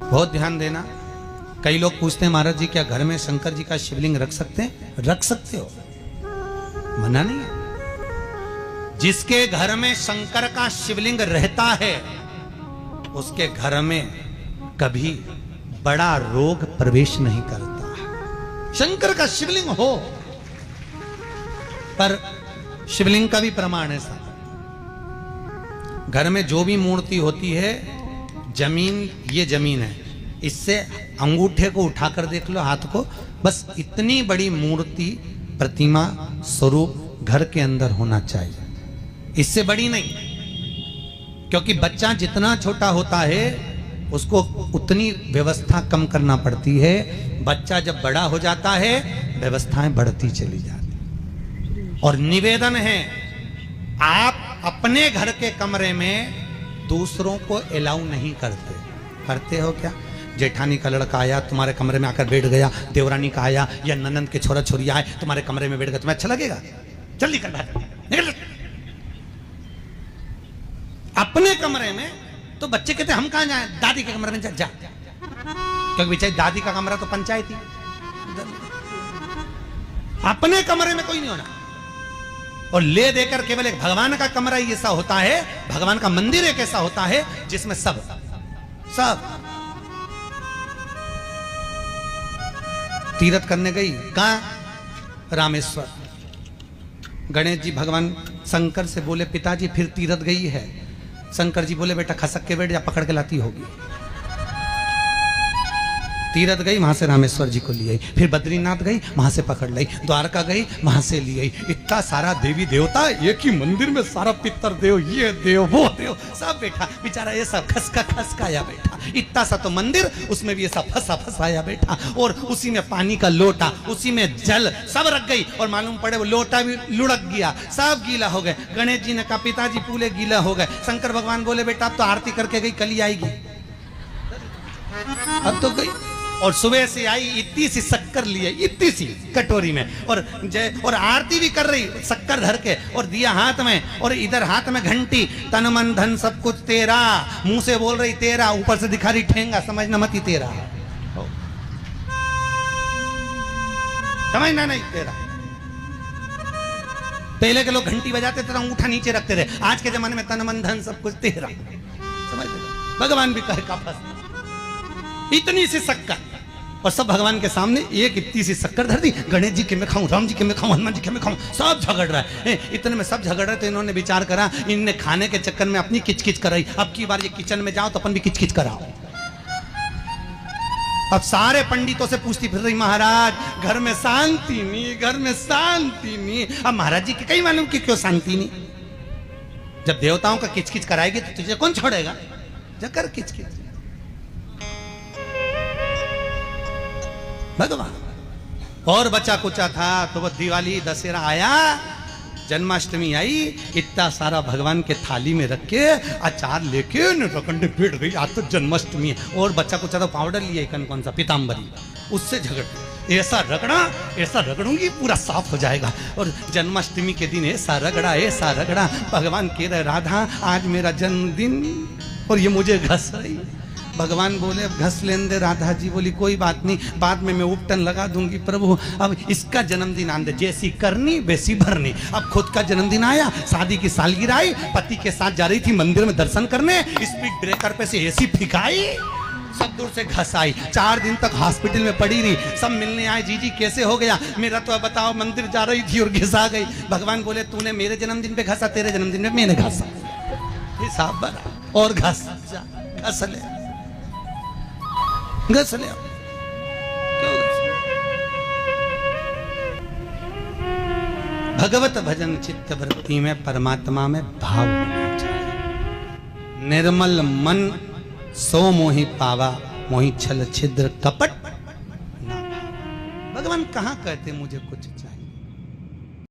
बहुत ध्यान देना। कई लोग पूछते हैं महाराज जी क्या घर में शंकर जी का शिवलिंग रख सकते हैं? रख सकते हो, मना नहीं है। जिसके घर में शंकर का शिवलिंग रहता है उसके घर में कभी बड़ा रोग प्रवेश नहीं करता। शंकर का शिवलिंग हो, पर शिवलिंग का भी प्रमाण है साहब। घर में जो भी मूर्ति होती है, जमीन ये जमीन है, इससे अंगूठे को उठाकर देख लो, हाथ को, बस इतनी बड़ी मूर्ति प्रतिमा स्वरूप घर के अंदर होना चाहिए, इससे बड़ी नहीं। क्योंकि बच्चा जितना छोटा होता है उसको उतनी व्यवस्था कम करना पड़ती है। बच्चा जब बड़ा हो जाता है व्यवस्थाएं बढ़ती चली जाती। और निवेदन है, आप अपने घर के कमरे में दूसरों को अलाउ नहीं करते। करते हो क्या? जेठानी का लड़का आया तुम्हारे कमरे में आकर बैठ गया, देवरानी का आया या ननंद के छोरा छोरी आए तुम्हारे कमरे में बैठ गया, तुम्हें अच्छा लगेगा? जल्दी कर निकल। अपने कमरे में तो बच्चे कहते हम कहां जाएं? दादी के कमरे में जा। क्योंकि बेचारी दादी का कमरा तो पंचायती। अपने कमरे में कोई नहीं होना। और ले देकर केवल एक भगवान का कमरा ही ऐसा होता है, भगवान का मंदिर एक ऐसा होता है जिसमें सब तीर्थ करने गई। कहां? रामेश्वर। गणेश जी भगवान शंकर से बोले पिताजी फिर तीर्थ गई है। शंकर जी बोले बेटा खसक के बैठ जा, पकड़ के लाती होगी। तीर्थ गई, वहां से रामेश्वर जी को ले आई, फिर बद्रीनाथ गई, वहां से पकड़ लाई, द्वारका गई, वहां से ले आई। इतना सारा देवी देवता एक ही मंदिर में, सारा पितर देव, ये देव वो देव सब बैठा। बेचारा ये सब खसकाया बैठा। इतना सा तो मंदिर, उसमें भी ऐसा फंसाया बैठा। और उसी में पानी का लोटा, उसी में जल सब रख गई। और मालूम पड़े वो लोटा भी लुढ़क गया, सब गीला हो गए। गणेश जी ने कहा पिताजी पूरे गीला हो गए। शंकर भगवान बोले बेटा अब तो आरती करके गई, कल ही आएगी। अब तो गई। और सुबह से आई, इतनी सी शक्कर लिए, इतनी सी कटोरी में, और आरती भी कर रही शक्कर धर के, और दिया हाथ में, और इधर हाथ में घंटी, तन मन धन सब कुछ तेरा, मुंह से बोल रही तेरा, ऊपर से दिखा रही ठेंगा, समझना मत ही तेरा, समझना नहीं तेरा। पहले के लोग घंटी बजाते थे, अंगूठा नीचे रखते थे। आज के जमाने में तन मन धन सब कुछ तेरा, समझ। भगवान भी कहे का फंस, इतनी सी शक्कर, और सब भगवान के सामने एक इतनी सी शक्कर धर दी। गणेश जी के मैं खाऊं, राम जी के मैं खाऊं, हनुमान जी के मैं खाऊं, सब झगड़ रहा है। इतने में सब झगड़ रहे, तो इन्होंने विचार करा, इनने खाने के चक्कर में अपनी किचकिच कराई। अब की बार ये किचन में जाओ तो अपन भी किचकिच कराओ। अब सारे पंडितों से पूछती फिर रही, महाराज घर में शांति नहीं, घर में शांति नहीं। अब महाराज जी के कहीं मालूम कि क्यों शांति नहीं? जब देवताओं का किचकिच कराएगी तो तुझे कौन छोड़ेगा? जकर किचकिच भगवान। और बचा कुचा था तो वो दिवाली दशहरा आया, जन्माष्टमी आई, इतना सारा भगवान के थाली में रख के अचार लेके रखंडे पेट गई। आज तो जन्माष्टमी है। और बच्चा कुचा तो पाउडर लिए कौन सा पीताम्बरी, उससे झगड़, ऐसा रगड़ूंगी पूरा साफ हो जाएगा। और जन्माष्टमी के दिन ऐसा रगड़ा, भगवान कह रहे राधा आज मेरा जन्मदिन और ये मुझे घस रही। भगवान बोले अब घस लेने दे। राधा जी बोली कोई बात नहीं, बाद में मैं उपटन लगा दूंगी प्रभु, अब इसका जन्मदिन आने दे, जैसी करनी वैसी भरनी। अब खुद का जन्मदिन आया, शादी की सालगिरह आई, पति के साथ जा रही थी मंदिर में दर्शन करने, स्पीड ब्रेकर पे से ऐसी फिकाई, सब दूर से घस आई। 4 दिन तक हॉस्पिटल में पड़ी रही। सब मिलने आए, जीजी कैसे हो गया? मेरा तो बताओ, मंदिर जा रही थी और घिसा गई। भगवान बोले तूने मेरे जन्मदिन पे घसा, तेरे जन्मदिन में मैंने घसा, हिसाब बना। और घस ले घस ले। भगवत भजन चित्त वृत्ति में, परमात्मा में भाव होना चाहिए। निर्मल मन सो मोहि पावा, मोहि छल छिद्र कपट ना। भगवान कहाँ कहते मुझे कुछ